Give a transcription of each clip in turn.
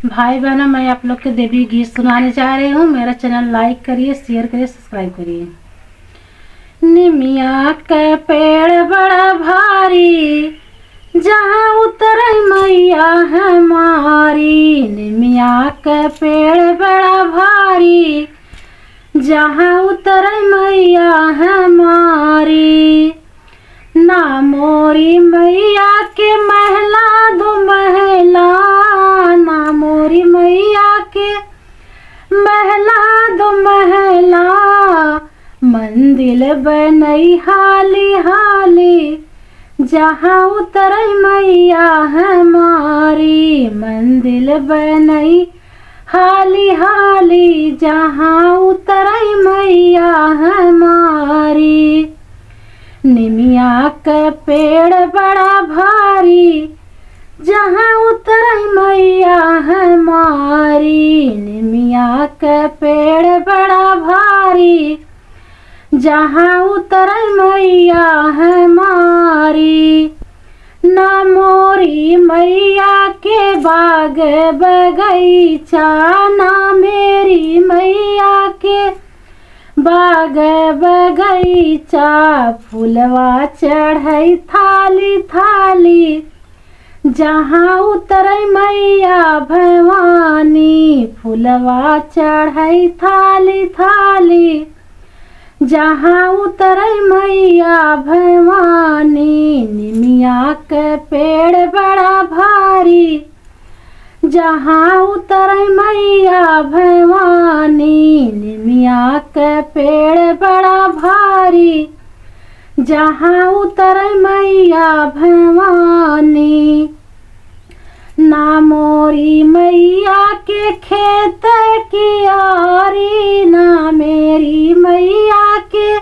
भाई बहनों, मैं आप लोग के देवी गीत सुनाने जा रही हूँ। मेरा चैनल लाइक करिए, शेयर करिए, सब्सक्राइब करिए। निमिया के पेड़ बड़ा भारी, जहाँ उतरे मैया हमारी। निमिया के पेड़ बड़ा भारी, जहाँ उतरे मैया हमारी। ना मोरी मैया के महला दो महला, ना मोरी मैया के महला दो महला। मंदिर बनई हाली हाली, जहाँ उतरे मैया हमारी। मंदिर बनई हाली हाली, जहाँ उतरे मैया हमारी। निमिया के पेड़ बड़ा भारी, जहाँ उतरे मैया हमारी। निमिया के पेड़ बड़ा भारी, जहाँ उतरे मैया हमारी। ना मोरी मैया के बाग बगीचा, ना मेरी मैया के बाग बगीचा। फूलवा चढ़ई थाली थाली, जहाँ उतरे मैया भवानी। फूलवा चढ़ई थाली थाली, जहाँ उतरे मैया भवानी। निमिया के पेड़ बड़ा भारी, जहाँ उतरे मैया भवानी। निमिया के पेड़ बड़ा भारी, जहाँ उतरे मैया भवानी। ना मोरी मैया के खेत की आरी, ना मेरी मैया के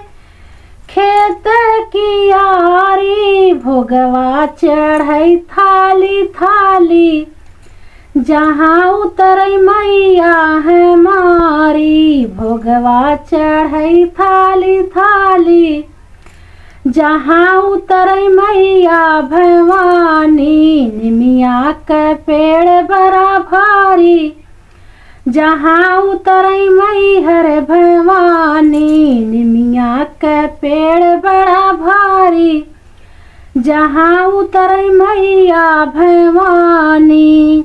खेत की आरी। भोगवा चढ़ई थाली थाली, जहाँ उतरे मैया हमारी। भोगवा चढ़ई थाली थाली, जहाँ उतरे मैया भवानी। निमिया के पेड़ बड़ा भारी, जहाँ उतरे मैहर भवानी। निमिया के पेड़ बड़ा भारी, जहाँ उतरे मैया भवानी।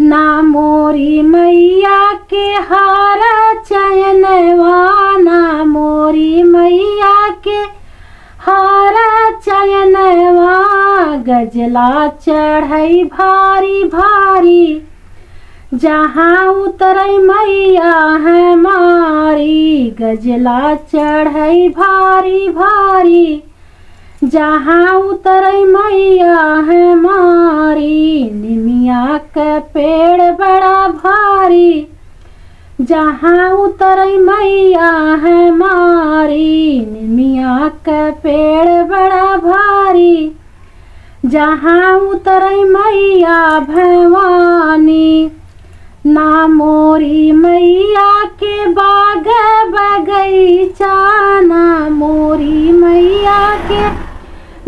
ना मोरी मैया के हार चयनवा, ना मोरी मैया के हार चयनवा। गजला चढ़ई भारी भारी, जहाँ उतरे मैया हमारी। गजला चढ़ई भारी भारी, जहाँ उतरे मैया हमारी। निमिया के पेड़ बड़ा भारी, जहाँ उतरे मैया हमारी। निमिया के पेड़ बड़ा भारी, जहाँ उतरे मैया भवानी। ना मोरी मैया के बाग बगीचा, ना मोरी मैया के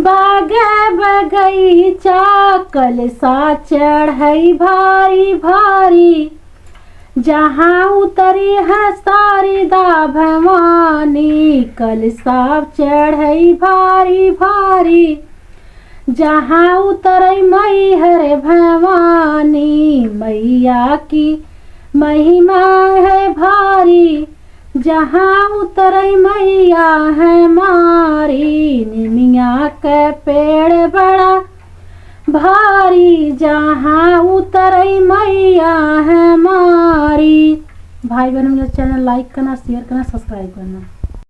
बाग बगीचा। कलसा चढ़ई भारी भारी, जहाँ उतरी है शारदा भवानी। कलसा चढ़ई भारी भारी, जहाँ उतरे मैहर भवानी। मैया की महिमा है भारी, जहाँ उतरे मैया हमारी। निमिया के पेड़ बड़ा भारी, जहाँ उतरे मैया हमारी। भाई बहनों, मेरा चैनल लाइक करना, शेयर करना, सब्सक्राइब करना।